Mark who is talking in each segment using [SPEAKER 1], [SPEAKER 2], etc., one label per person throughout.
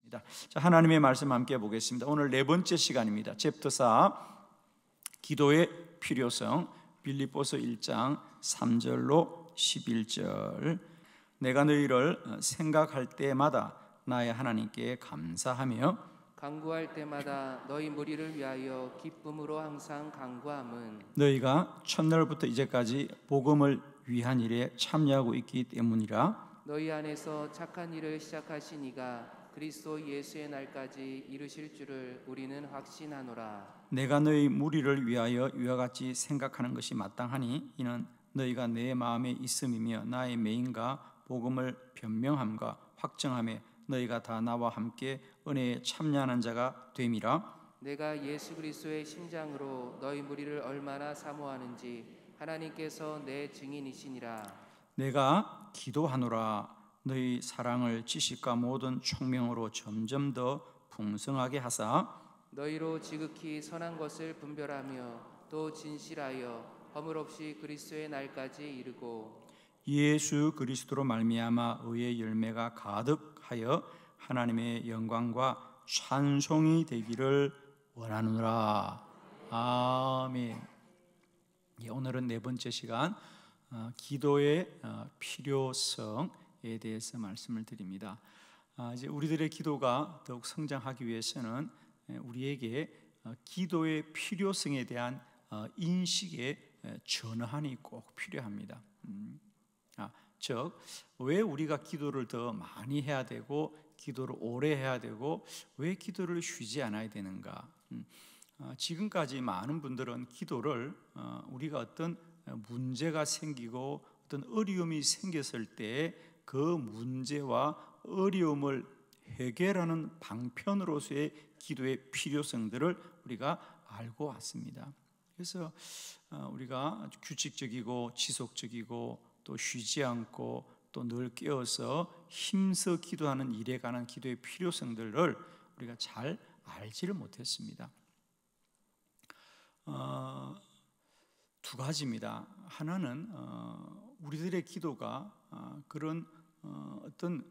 [SPEAKER 1] 자, 하나님의 말씀 함께 보겠습니다. 오늘 네 번째 시간입니다. 챕터 4 기도의 필요성, 빌립보서 1장 3절로 11절. 내가 너희를 생각할 때마다 나의 하나님께 감사하며
[SPEAKER 2] 간구할 때마다 너희 무리를 위하여 기쁨으로 항상 간구함은
[SPEAKER 1] 너희가 첫날부터 이제까지 복음을 위한 일에 참여하고 있기 때문이라.
[SPEAKER 2] 너희 안에서 착한 일을 시작하신 이가 그리스도 예수의 날까지 이루실 줄을 우리는 확신하노라.
[SPEAKER 1] 내가 너희 무리를 위하여 이와 같이 생각하는 것이 마땅하니 이는 너희가 내 마음에 있음이며 나의 매인과 복음을 변명함과 확정함에 너희가 다 나와 함께 은혜에 참여하는 자가 됨이라.
[SPEAKER 2] 내가 예수 그리스도의 심장으로 너희 무리를 얼마나 사모하는지 하나님께서 내 증인이시니라.
[SPEAKER 1] 내가 기도하노라. 너희 사랑을 지식과 모든 총명으로 점점 더 풍성하게 하사
[SPEAKER 2] 너희로 지극히 선한 것을 분별하며 또 진실하여 허물 없이 그리스도의 날까지 이르고
[SPEAKER 1] 예수 그리스도로 말미암아 의의 열매가 가득하여 하나님의 영광과 찬송이 되기를 원하노라. 아멘. 오늘은 네 번째 시간 기도의 필요성에 대해서 말씀을 드립니다. 이제 우리들의 기도가 더욱 성장하기 위해서는 우리에게 기도의 필요성에 대한 인식의 전환이 꼭 필요합니다. 즉, 왜 우리가 기도를 더 많이 해야 되고 기도를 오래 해야 되고 왜 기도를 쉬지 않아야 되는가? 지금까지 많은 분들은 기도를 우리가 어떤 문제가 생기고 어떤 어려움이 생겼을 때 그 문제와 어려움을 해결하는 방편으로서의 기도의 필요성들을 우리가 알고 왔습니다. 그래서 우리가 규칙적이고 지속적이고 또 쉬지 않고 또 늘 깨어서 힘써 기도하는 일에 관한 기도의 필요성들을 우리가 잘 알지를 못했습니다. 두 가지입니다. 하나는 우리들의 기도가 그런 어떤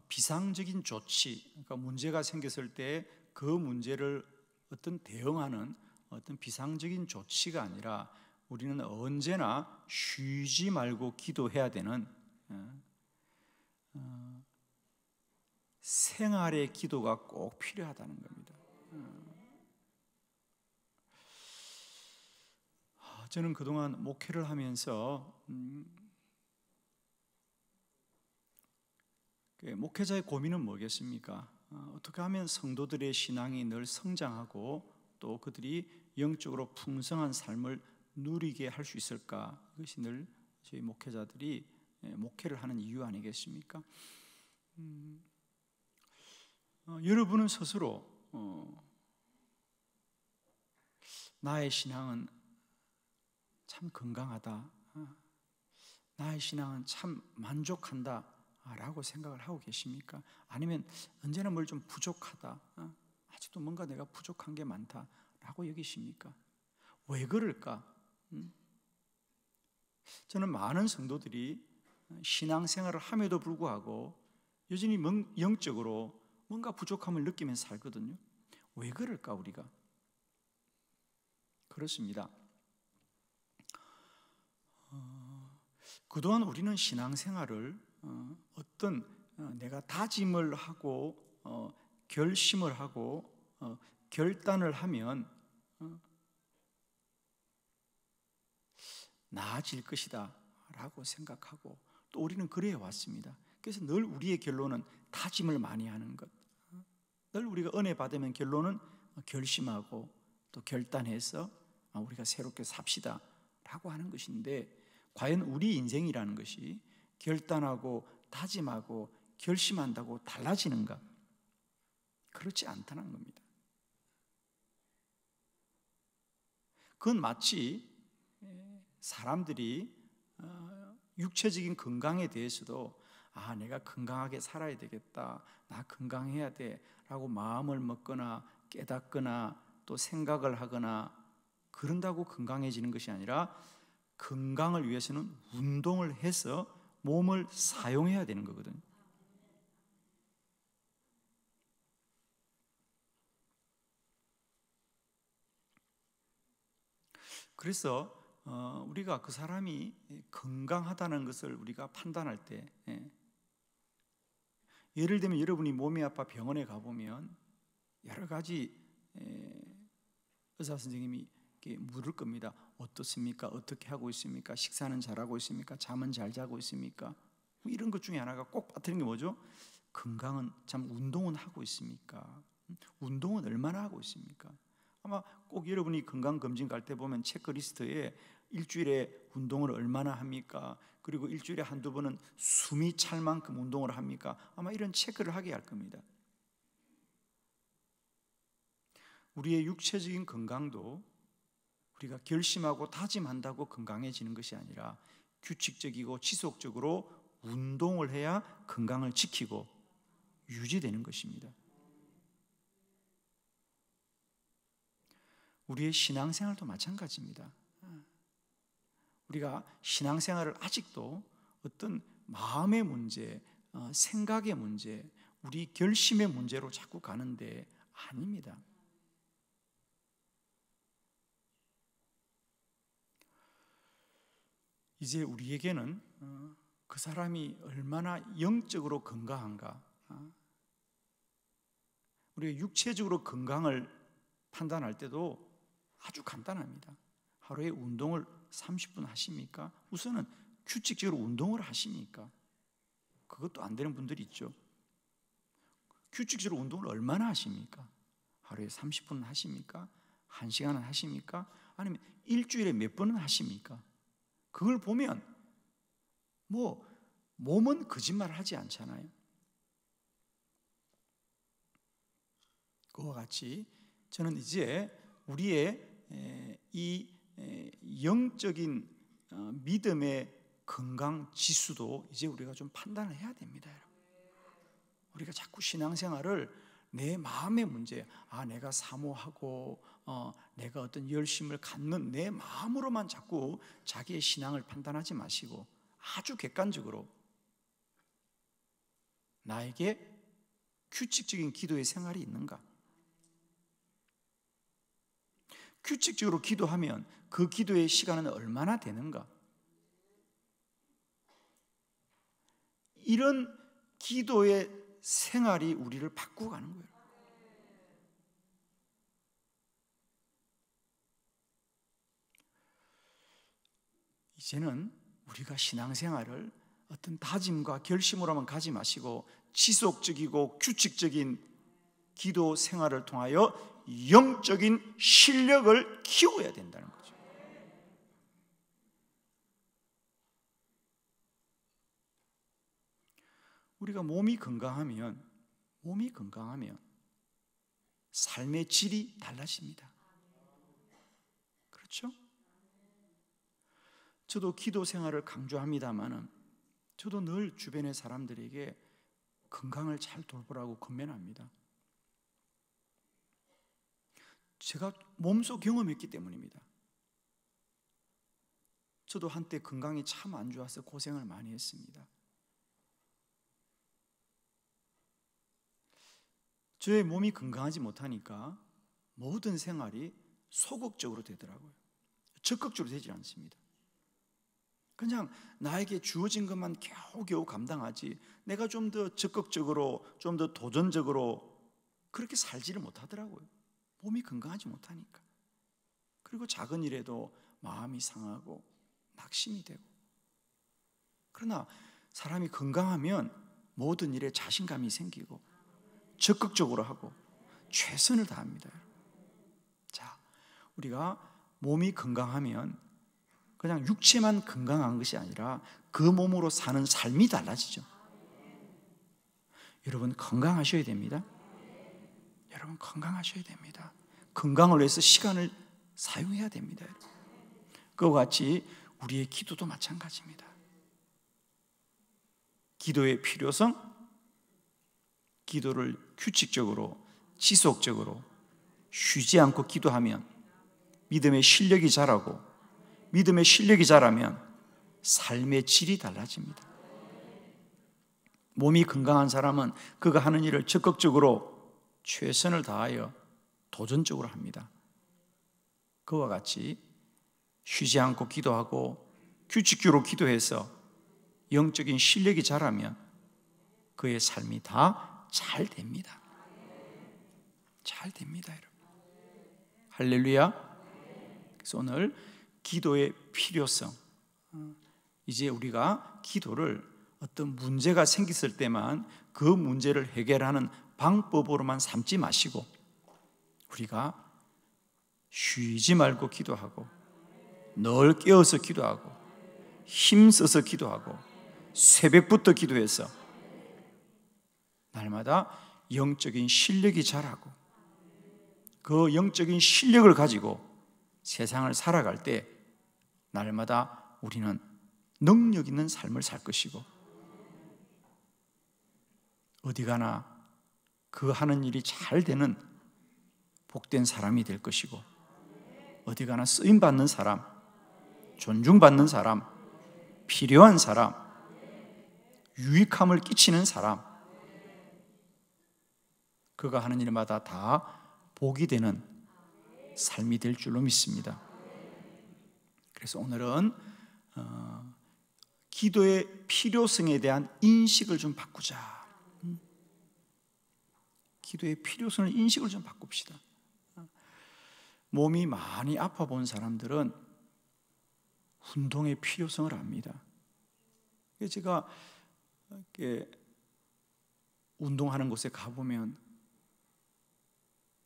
[SPEAKER 1] 비상적인 조치, 그러니까 문제가 생겼을 때 그 문제를 어떤 대응하는 어떤 비상적인 조치가 아니라 우리는 언제나 쉬지 말고 기도해야 되는 생활의 기도가 꼭 필요하다는 겁니다. 저는 그동안 목회를 하면서 목회자의 고민은 뭐겠습니까? 어떻게 하면 성도들의 신앙이 늘 성장하고 또 그들이 영적으로 풍성한 삶을 누리게 할 수 있을까? 이것이 늘 저희 목회자들이 목회를 하는 이유 아니겠습니까? 여러분은 스스로 나의 신앙은 참 건강하다, 나의 신앙은 참 만족한다 라고 생각을 하고 계십니까? 아니면 언제나 뭘 좀 부족하다, 아직도 뭔가 내가 부족한 게 많다 라고 여기십니까? 왜 그럴까? 저는 많은 성도들이 신앙생활을 함에도 불구하고 여전히 영적으로 뭔가 부족함을 느끼면서 살거든요. 왜 그럴까 우리가? 그렇습니다. 그동안 우리는 신앙생활을 어떤 내가 다짐을 하고 결심을 하고 결단을 하면 나아질 것이다 라고 생각하고 또 우리는 그래 왔습니다. 그래서 늘 우리의 결론은 다짐을 많이 하는 것, 늘 우리가 은혜 받으면 결론은 결심하고 또 결단해서 우리가 새롭게 삽시다 라고 하는 것인데, 과연 우리 인생이라는 것이 결단하고 다짐하고 결심한다고 달라지는가? 그렇지 않다는 겁니다. 그건 마치 사람들이 육체적인 건강에 대해서도 내가 건강하게 살아야 되겠다, 나 건강해야 돼 라고 마음을 먹거나 깨닫거나 또 생각을 하거나 그런다고 건강해지는 것이 아니라 건강을 위해서는 운동을 해서 몸을 사용해야 되는 거거든요. 그래서 우리가 그 사람이 건강하다는 것을 우리가 판단할 때, 예를 들면 여러분이 몸이 아파 병원에 가보면 여러 가지 의사 선생님이 물을 겁니다. 어떻습니까? 어떻게 하고 있습니까? 식사는 잘하고 있습니까? 잠은 잘 자고 있습니까? 이런 것 중에 하나가 꼭 빠뜨린 게 뭐죠? 건강은, 운동은 하고 있습니까? 운동은 얼마나 하고 있습니까? 아마 꼭 여러분이 건강검진 갈 때 보면 체크리스트에 일주일에 운동을 얼마나 합니까? 그리고 일주일에 한두 번은 숨이 찰 만큼 운동을 합니까? 아마 이런 체크를 하게 할 겁니다. 우리의 육체적인 건강도 우리가 결심하고 다짐한다고 건강해지는 것이 아니라 규칙적이고 지속적으로 운동을 해야 건강을 지키고 유지되는 것입니다. 우리의 신앙생활도 마찬가지입니다. 우리가 신앙생활을 아직도 어떤 마음의 문제, 생각의 문제, 우리 결심의 문제로 자꾸 가는데 아닙니다. 이제 우리에게는 그 사람이 얼마나 영적으로 건강한가, 우리가 육체적으로 건강을 판단할 때도 아주 간단합니다. 하루에 운동을 30분 하십니까? 우선은 규칙적으로 운동을 하십니까? 그것도 안 되는 분들이 있죠. 규칙적으로 운동을 얼마나 하십니까? 하루에 30분 하십니까? 1시간은 하십니까? 아니면 일주일에 몇 번은 하십니까? 그걸 보면 몸은 거짓말 하지 않잖아요. 그와 같이 저는 이제 우리의 이 영적인 믿음의 건강 지수도 이제 우리가 좀 판단을 해야 됩니다. 여러분. 우리가 자꾸 신앙생활을 내 마음의 문제, 내가 사모하고 내가 어떤 열심을 갖는 내 마음으로만 자꾸 자기의 신앙을 판단하지 마시고 아주 객관적으로 나에게 규칙적인 기도의 생활이 있는가? 규칙적으로 기도하면 그 기도의 시간은 얼마나 되는가? 이런 기도의 생활이 우리를 바꾸고 가는 거예요. 이제는 우리가 신앙생활을 어떤 다짐과 결심으로만 가지 마시고 지속적이고 규칙적인 기도 생활을 통하여 영적인 실력을 키워야 된다는 거죠. 우리가 몸이 건강하면 삶의 질이 달라집니다. 그렇죠? 저도 기도 생활을 강조합니다만은 저도 늘 주변의 사람들에게 건강을 잘 돌보라고 권면합니다. 제가 몸소 경험했기 때문입니다. 저도 한때 건강이 참 안 좋아서 고생을 많이 했습니다. 저의 몸이 건강하지 못하니까 모든 생활이 소극적으로 되더라고요. 적극적으로 되지 않습니다. 그냥 나에게 주어진 것만 겨우겨우 감당하지 내가 좀 더 적극적으로, 좀 더 도전적으로 그렇게 살지를 못하더라고요. 몸이 건강하지 못하니까. 그리고 작은 일에도 마음이 상하고 낙심이 되고. 그러나 사람이 건강하면 모든 일에 자신감이 생기고 적극적으로 하고 최선을 다합니다. 자, 우리가 몸이 건강하면 그냥 육체만 건강한 것이 아니라 그 몸으로 사는 삶이 달라지죠. 여러분 건강하셔야 됩니다. 여러분 건강하셔야 됩니다. 건강을 위해서 시간을 사용해야 됩니다. 그와 같이 우리의 기도도 마찬가지입니다. 기도의 필요성, 기도를 규칙적으로 지속적으로 쉬지 않고 기도하면 믿음의 실력이 자라고 믿음의 실력이 자라면 삶의 질이 달라집니다. 몸이 건강한 사람은 그가 하는 일을 적극적으로 최선을 다하여 도전적으로 합니다. 그와 같이 쉬지 않고 기도하고 규칙적으로 기도해서 영적인 실력이 자라면 그의 삶이 다 잘 됩니다. 잘 됩니다, 여러분. 할렐루야. 그래서 오늘 기도의 필요성, 이제 우리가 기도를 어떤 문제가 생겼을 때만 그 문제를 해결하는 방법으로만 삼지 마시고 우리가 쉬지 말고 기도하고 늘 깨어서 기도하고 힘써서 기도하고 새벽부터 기도해서 날마다 영적인 실력이 자라고 그 영적인 실력을 가지고 세상을 살아갈 때 날마다 우리는 능력 있는 삶을 살 것이고 어디 가나 그 하는 일이 잘 되는 복된 사람이 될 것이고 어디 가나 쓰임받는 사람, 존중받는 사람, 필요한 사람, 유익함을 끼치는 사람, 그가 하는 일마다 다 복이 되는 삶이 될 줄로 믿습니다. 그래서 오늘은 기도의 필요성에 대한 인식을 좀 바꾸자. 기도의 필요성을 인식을 좀 바꿉시다. 몸이 많이 아파 본 사람들은 운동의 필요성을 압니다. 제가 이렇게 운동하는 곳에 가보면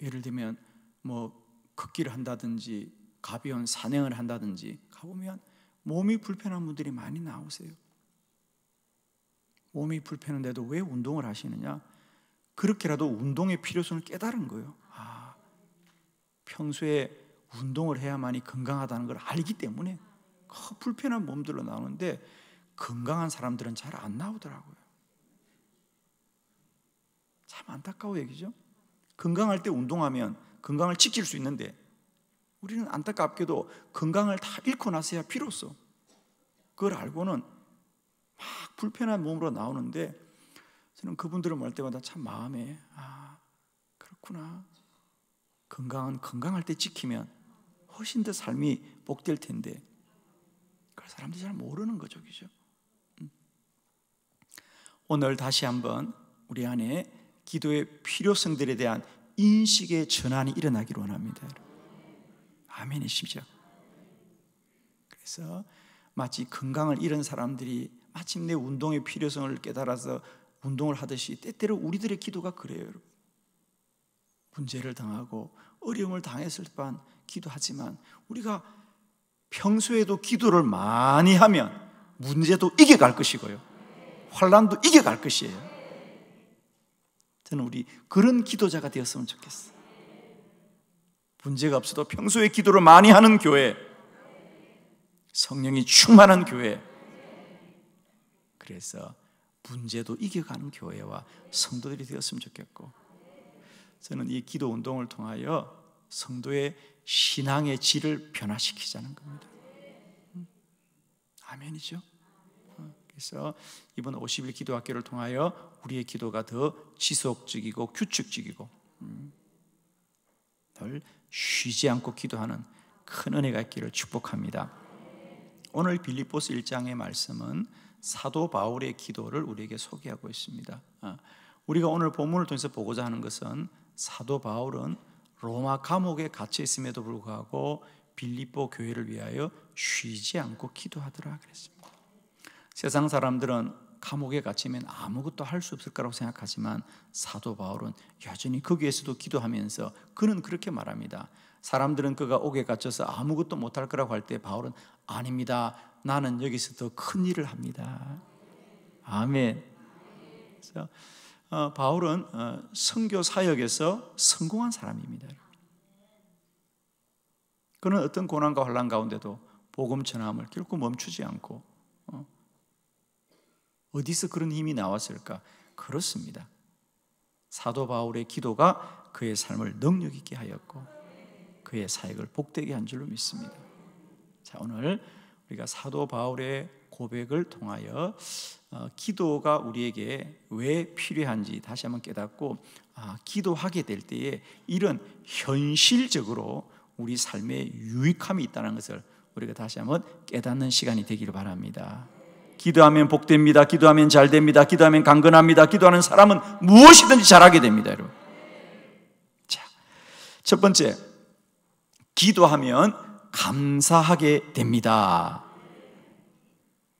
[SPEAKER 1] 예를 들면 뭐 걷기를 한다든지 가벼운 산행을 한다든지 가보면 몸이 불편한 분들이 많이 나오세요. 몸이 불편한데도 왜 운동을 하시느냐? 그렇게라도 운동의 필요성을 깨달은 거예요. 평소에 운동을 해야만이 건강하다는 걸 알기 때문에 불편한 몸들로 나오는데 건강한 사람들은 잘 안 나오더라고요. 참 안타까운 얘기죠. 건강할 때 운동하면 건강을 지킬 수 있는데 우리는 안타깝게도 건강을 다 잃고 나서야 비로소 그걸 알고는 막 불편한 몸으로 나오는데 저는 그분들을 볼 때마다 참 마음에 그렇구나. 건강은 건강할 때 지키면 훨씬 더 삶이 복될 텐데 그걸 사람들이 잘 모르는 거죠, 그죠? 오늘 다시 한번 우리 안에 기도의 필요성들에 대한 인식의 전환이 일어나기를 원합니다. 아멘이시죠? 그래서 마치 건강을 잃은 사람들이 마침내 운동의 필요성을 깨달아서 운동을 하듯이 때때로 우리들의 기도가 그래요, 여러분. 문제를 당하고 어려움을 당했을 뻔 기도하지만 우리가 평소에도 기도를 많이 하면 문제도 이겨갈 것이고요, 환난도 이겨갈 것이에요. 저는 우리 그런 기도자가 되었으면 좋겠어요. 문제가 없어도 평소에 기도를 많이 하는 교회, 성령이 충만한 교회, 그래서 문제도 이겨가는 교회와 성도들이 되었으면 좋겠고, 저는 이 기도 운동을 통하여 성도의 신앙의 질을 변화시키자는 겁니다. 아멘이죠? 그래서 이번 50일 기도학교를 통하여 우리의 기도가 더 지속적이고 규칙적이고 늘 쉬지 않고 기도하는 큰 은혜가 있기를 축복합니다. 오늘 빌립보서 1장의 말씀은 사도 바울의 기도를 우리에게 소개하고 있습니다. 우리가 오늘 본문을 통해서 보고자 하는 것은 사도 바울은 로마 감옥에 갇혀 있음에도 불구하고 빌립보 교회를 위하여 쉬지 않고 기도하더라 그랬습니다. 세상 사람들은 감옥에 갇히면 아무것도 할 수 없을 거라고 생각하지만 사도 바울은 여전히 거기에서도 기도하면서 그는 그렇게 말합니다. 사람들은 그가 옥에 갇혀서 아무것도 못할 거라고 할 때 바울은 아닙니다. 나는 여기서 더 큰 일을 합니다. 아멘. 그래서 바울은 선교 사역에서 성공한 사람입니다. 그는 어떤 고난과 환난 가운데도 복음 전함을 결코 멈추지 않고 어디서 그런 힘이 나왔을까? 그렇습니다. 사도 바울의 기도가 그의 삶을 능력 있게 하였고 그의 사역을 복되게 한 줄로 믿습니다. 자, 오늘 우리가 사도 바울의 고백을 통하여 기도가 우리에게 왜 필요한지 다시 한번 깨닫고 기도하게 될 때에 이런 현실적으로 우리 삶에 유익함이 있다는 것을 우리가 다시 한번 깨닫는 시간이 되기를 바랍니다. 기도하면 복됩니다. 기도하면 잘됩니다. 기도하면 강건합니다. 기도하는 사람은 무엇이든지 잘하게 됩니다, 여러분. 자, 첫 번째, 기도하면 감사하게 됩니다.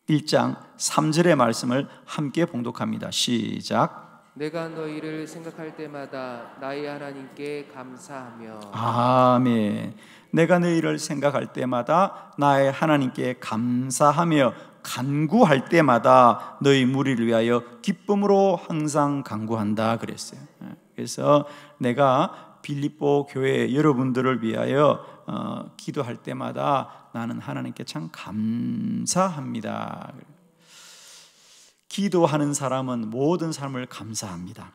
[SPEAKER 1] 1장 3절의 말씀을 함께 봉독합니다. 시작.
[SPEAKER 2] 내가 너희를 생각할 때마다 나의 하나님께 감사하며.
[SPEAKER 1] 아멘. 내가 너희를 생각할 때마다 나의 하나님께 감사하며 간구할 때마다 너희 무리를 위하여 기쁨으로 항상 간구한다 그랬어요. 그래서 내가 빌립보 교회 여러분들을 위하여 기도할 때마다 나는 하나님께 참 감사합니다. 기도하는 사람은 모든 삶을 감사합니다.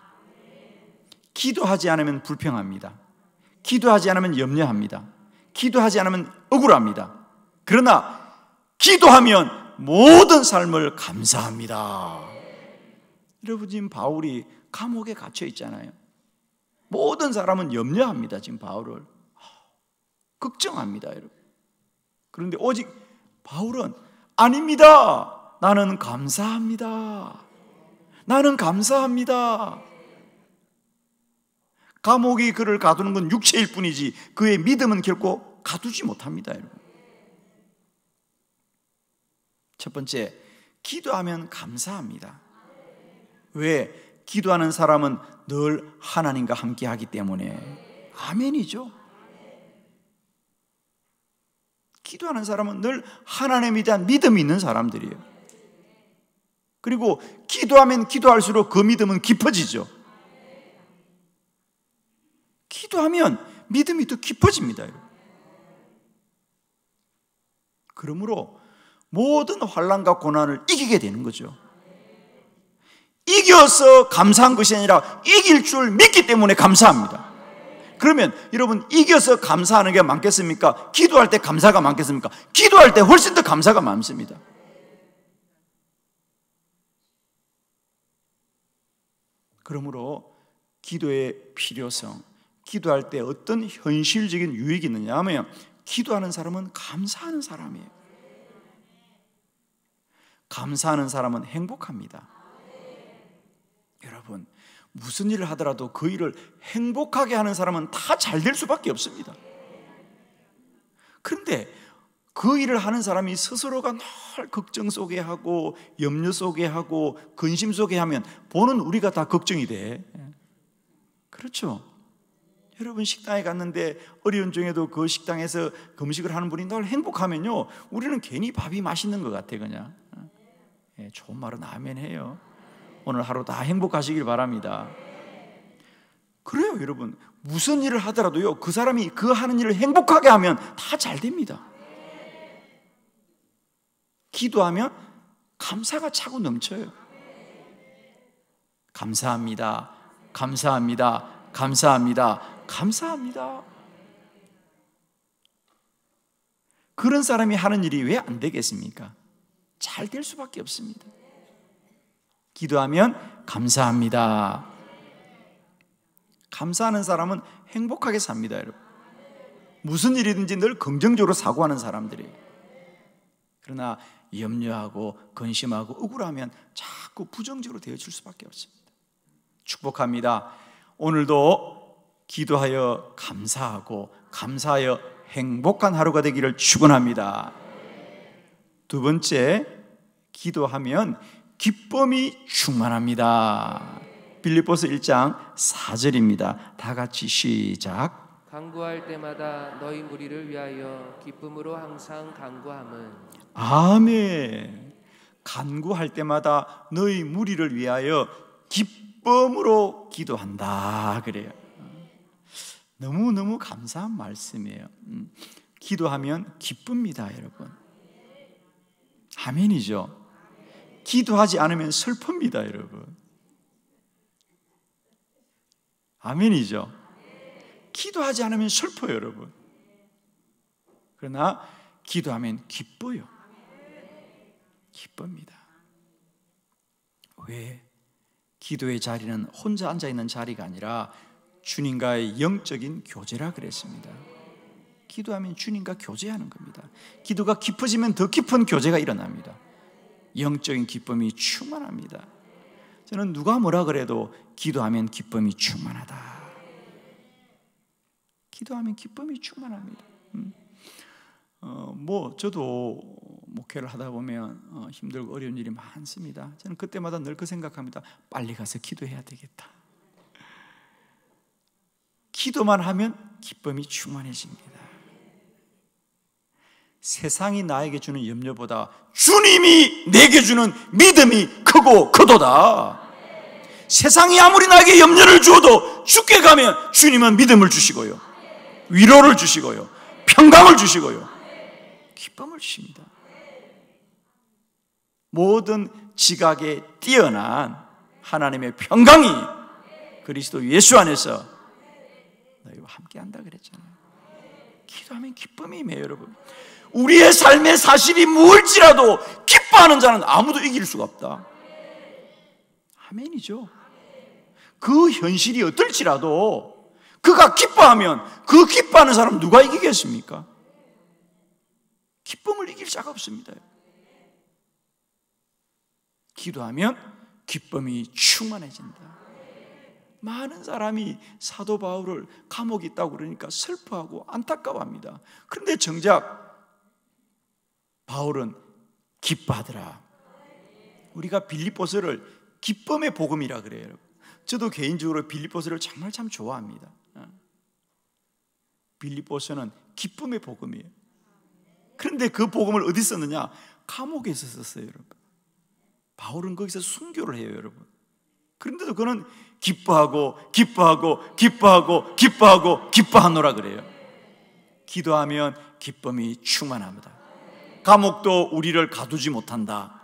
[SPEAKER 1] 기도하지 않으면 불평합니다. 기도하지 않으면 염려합니다. 기도하지 않으면 억울합니다. 그러나 기도하면 모든 삶을 감사합니다. 여러분, 지금 바울이 감옥에 갇혀 있잖아요. 모든 사람은 염려합니다. 지금 바울을 걱정합니다, 여러분. 그런데 오직 바울은 아닙니다. 나는 감사합니다. 나는 감사합니다. 감옥이 그를 가두는 건 육체일 뿐이지 그의 믿음은 결코 가두지 못합니다, 여러분. 첫 번째, 기도하면 감사합니다. 왜? 기도하는 사람은 늘 하나님과 함께 하기 때문에. 아멘이죠. 기도하는 사람은 늘 하나님에 대한 믿음이 있는 사람들이에요. 그리고 기도하면 기도할수록 그 믿음은 깊어지죠. 기도하면 믿음이 더 깊어집니다. 그러므로 모든 환난과 고난을 이기게 되는 거죠. 이겨서 감사한 것이 아니라 이길 줄 믿기 때문에 감사합니다. 그러면 여러분, 이겨서 감사하는 게 많겠습니까? 기도할 때 감사가 많겠습니까? 기도할 때 훨씬 더 감사가 많습니다. 그러므로 기도의 필요성, 기도할 때 어떤 현실적인 유익이 있느냐 하면 기도하는 사람은 감사하는 사람이에요. 감사하는 사람은 행복합니다. 여러분, 무슨 일을 하더라도 그 일을 행복하게 하는 사람은 다 잘 될 수밖에 없습니다. 그런데 그 일을 하는 사람이 스스로가 늘 걱정 속에 하고 염려 속에 하고 근심 속에 하면 보는 우리가 다 걱정이 돼. 그렇죠? 여러분, 식당에 갔는데 어려운 중에도 그 식당에서 금식을 하는 분이 늘 행복하면요, 우리는 괜히 밥이 맛있는 것 같아. 그냥 좋은 말은 아멘 해요. 오늘 하루 다 행복하시길 바랍니다. 그래요, 여러분. 무슨 일을 하더라도요, 그 사람이 그 하는 일을 행복하게 하면 다 잘 됩니다. 기도하면 감사가 차고 넘쳐요. 감사합니다. 감사합니다. 감사합니다. 감사합니다. 그런 사람이 하는 일이 왜 안 되겠습니까? 잘 될 수밖에 없습니다. 기도하면 감사합니다. 감사하는 사람은 행복하게 삽니다, 여러분. 무슨 일이든지 늘 긍정적으로 사고하는 사람들이에요. 그러나 염려하고 근심하고 억울하면 자꾸 부정적으로 되어질 수밖에 없습니다. 축복합니다. 오늘도 기도하여 감사하고 감사하여 행복한 하루가 되기를 축원합니다. 두 번째, 기도하면 기쁨이 충만합니다. 빌립보서 1장 4절입니다. 다 같이 시작.
[SPEAKER 2] 간구할 때마다 너희 무리를 위하여 기쁨으로 항상 간구함은.
[SPEAKER 1] 아멘. 간구할 때마다 너희 무리를 위하여 기쁨으로 기도한다 그래요. 너무너무 감사한 말씀이에요. 기도하면 기쁩니다, 여러분. 아멘이죠. 기도하지 않으면 슬픕니다, 여러분. 아멘이죠. 기도하지 않으면 슬퍼요, 여러분. 그러나 기도하면 기뻐요. 기쁩니다. 왜? 기도의 자리는 혼자 앉아있는 자리가 아니라 주님과의 영적인 교제라 그랬습니다. 기도하면 주님과 교제하는 겁니다. 기도가 깊어지면 더 깊은 교제가 일어납니다. 영적인 기쁨이 충만합니다. 저는 누가 뭐라 그래도 기도하면 기쁨이 충만하다. 기도하면 기쁨이 충만합니다. 저도 목회를 하다 보면 힘들고 어려운 일이 많습니다. 저는 그때마다 늘 그 생각합니다. 빨리 가서 기도해야 되겠다. 기도만 하면 기쁨이 충만해집니다. 세상이 나에게 주는 염려보다 주님이 내게 주는 믿음이 크고 크도다. 세상이 아무리 나에게 염려를 주어도 죽게 가면 주님은 믿음을 주시고요, 위로를 주시고요, 평강을 주시고요, 기쁨을 주십니다. 모든 지각에 뛰어난 하나님의 평강이 그리스도 예수 안에서 너희와 함께한다 그랬잖아요. 기도하면 기쁨이 임해요, 여러분. 우리의 삶의 사실이 무엇일지라도 기뻐하는 자는 아무도 이길 수가 없다. 아멘이죠. 그 현실이 어떨지라도 그가 기뻐하면 그 기뻐하는 사람 누가 이기겠습니까? 기쁨을 이길 자가 없습니다. 기도하면 기쁨이 충만해진다. 많은 사람이 사도 바울을 감옥에 있다고 그러니까 슬퍼하고 안타까워합니다. 그런데 정작 바울은 기뻐하더라. 우리가 빌립보서를 기쁨의 복음이라 그래요. 저도 개인적으로 빌립보서를 정말 참 좋아합니다. 빌립보서는 기쁨의 복음이에요. 그런데 그 복음을 어디 썼느냐? 감옥에서 썼어요, 여러분. 바울은 거기서 순교를 해요, 여러분. 그런데도 그는 기뻐하고 기뻐하고 기뻐하고 기뻐하고 기뻐하노라 그래요. 기도하면 기쁨이 충만합니다. 감옥도 우리를 가두지 못한다.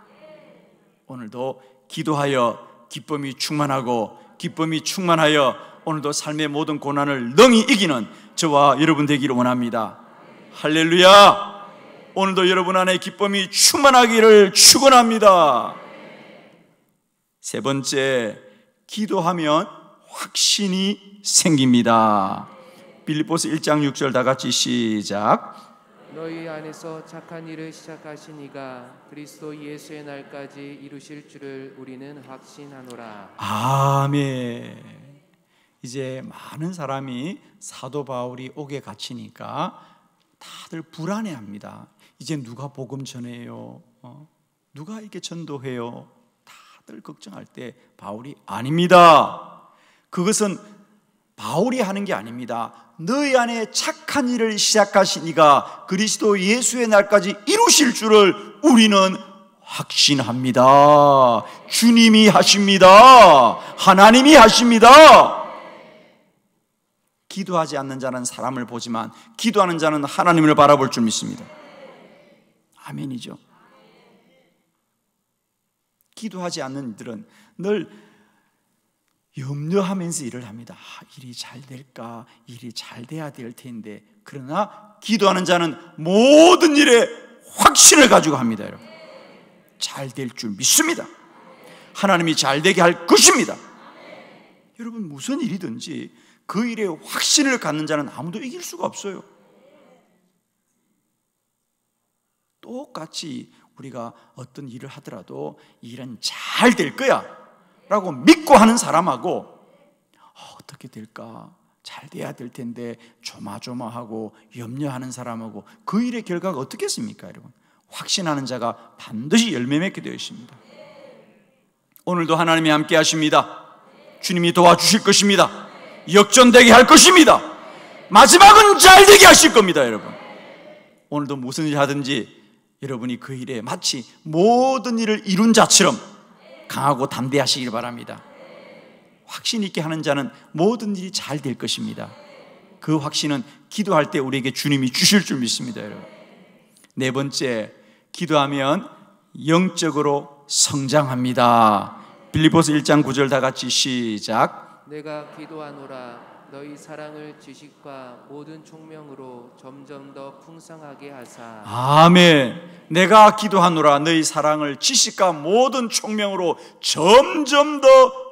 [SPEAKER 1] 오늘도 기도하여 기쁨이 충만하고 기쁨이 충만하여 오늘도 삶의 모든 고난을 능히 이기는 저와 여러분 되기를 원합니다. 할렐루야. 오늘도 여러분 안에 기쁨이 충만하기를 축원합니다. 세 번째, 기도하면 확신이 생깁니다. 빌립보서 1장 6절 다 같이 시작.
[SPEAKER 2] 너희 안에서 착한 일을 시작하신 이가 그리스도 예수의 날까지 이루실 줄을 우리는 확신하노라.
[SPEAKER 1] 아멘. 이제 많은 사람이 사도 바울이 옥에 갇히니까 다들 불안해합니다. 이제 누가 복음 전해요? 누가 이렇게 전도해요? 다들 걱정할 때 바울이 아닙니다. 그것은 바울이 하는 게 아닙니다. 너희 안에 착한 일을 시작하신 이가 그리스도 예수의 날까지 이루실 줄을 우리는 확신합니다. 주님이 하십니다. 하나님이 하십니다. 기도하지 않는 자는 사람을 보지만 기도하는 자는 하나님을 바라볼 줄 믿습니다. 아멘이죠. 기도하지 않는 이들은 늘 염려하면서 일을 합니다. 일이 잘 될까? 일이 잘 돼야 될 텐데. 그러나 기도하는 자는 모든 일에 확신을 가지고 합니다. 여러분, 잘 될 줄 믿습니다. 하나님이 잘 되게 할 것입니다. 여러분, 무슨 일이든지 그 일에 확신을 갖는 자는 아무도 이길 수가 없어요. 똑같이 우리가 어떤 일을 하더라도 일은 잘 될 거야 라고 믿고 하는 사람하고 어떻게 될까? 잘 돼야 될 텐데 조마조마하고 염려하는 사람하고 그 일의 결과가 어떻겠습니까, 여러분? 확신하는 자가 반드시 열매 맺게 되어 있습니다. 오늘도 하나님이 함께 하십니다. 주님이 도와주실 것입니다. 역전되게 할 것입니다. 마지막은 잘 되게 하실 겁니다, 여러분. 오늘도 무슨 일 하든지 여러분이 그 일에 마치 모든 일을 이룬 자처럼 강하고 담대하시길 바랍니다. 확신 있게 하는 자는 모든 일이 잘 될 것입니다. 그 확신은 기도할 때 우리에게 주님이 주실 줄 믿습니다, 여러분. 네 번째, 기도하면 영적으로 성장합니다. 빌립보서 1장 9절 다 같이 시작.
[SPEAKER 2] 내가 기도하노라 너희 사랑을 지식과 모든 총명으로 점점 더 풍성하게 하사.
[SPEAKER 1] 아멘. 내가 기도하노라 너희 사랑을 지식과 모든 총명으로 점점 더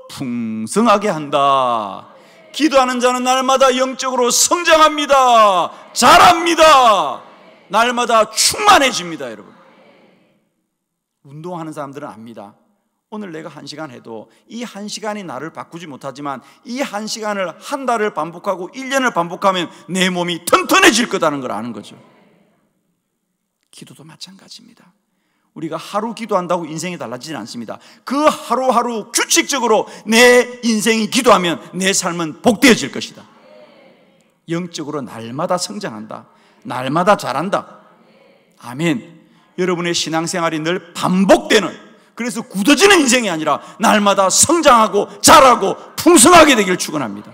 [SPEAKER 1] 풍성하게 한다. 기도하는 자는 날마다 영적으로 성장합니다. 자랍니다. 날마다 충만해집니다. 여러분, 운동하는 사람들은 압니다. 오늘 내가 1시간 해도 이 1시간이 나를 바꾸지 못하지만 이 1시간을 한 달을 반복하고 1년을 반복하면 내 몸이 튼튼해질 거다는 걸 아는 거죠. 기도도 마찬가지입니다. 우리가 하루 기도한다고 인생이 달라지진 않습니다. 그 하루하루 규칙적으로 내 인생이 기도하면 내 삶은 복되어질 것이다. 영적으로 날마다 성장한다. 날마다 자란다. 아멘. 여러분의 신앙생활이 늘 반복되는, 그래서 굳어지는 인생이 아니라 날마다 성장하고 자라고 풍성하게 되기를 축원합니다.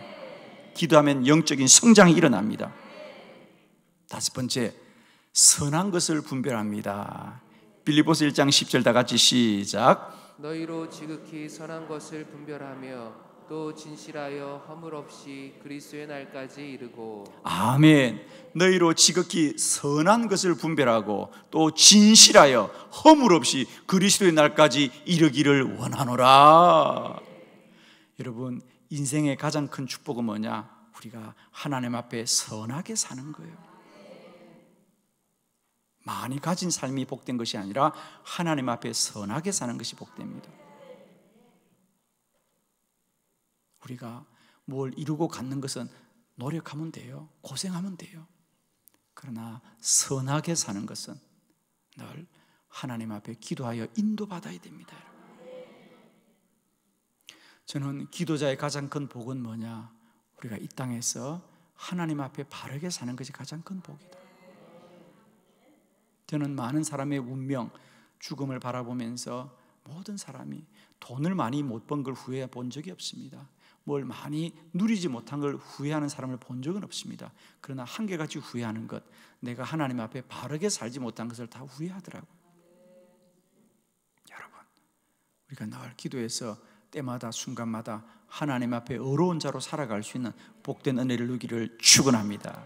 [SPEAKER 1] 기도하면 영적인 성장이 일어납니다. 5번째, 선한 것을 분별합니다. 빌립보서 1장 10절 다 같이 시작.
[SPEAKER 2] 너희로 지극히 선한 것을 분별하며 또 진실하여 허물 없이 그리스도의 날까지 이르고. 아멘.
[SPEAKER 1] 너희로 지극히 선한 것을 분별하고 또 진실하여 허물 없이 그리스도의 날까지 이르기를 원하노라. 여러분, 인생의 가장 큰 축복은 뭐냐? 우리가 하나님 앞에 선하게 사는 거예요. 많이 가진 삶이 복된 것이 아니라 하나님 앞에 선하게 사는 것이 복됩니다. 우리가 뭘 이루고 갖는 것은 노력하면 돼요. 고생하면 돼요. 그러나 선하게 사는 것은 늘 하나님 앞에 기도하여 인도받아야 됩니다. 저는 기도자의 가장 큰 복은 뭐냐? 우리가 이 땅에서 하나님 앞에 바르게 사는 것이 가장 큰 복이다. 저는 많은 사람의 운명, 죽음을 바라보면서 모든 사람이 돈을 많이 못 번 걸 후회해 본 적이 없습니다. 뭘 많이 누리지 못한 걸 후회하는 사람을 본 적은 없습니다. 그러나 한결같이 후회하는 것, 내가 하나님 앞에 바르게 살지 못한 것을 다 후회하더라고요. 여러분, 우리가 늘 기도해서 때마다 순간마다 하나님 앞에 의로운 자로 살아갈 수 있는 복된 은혜를 누리기를 축원합니다.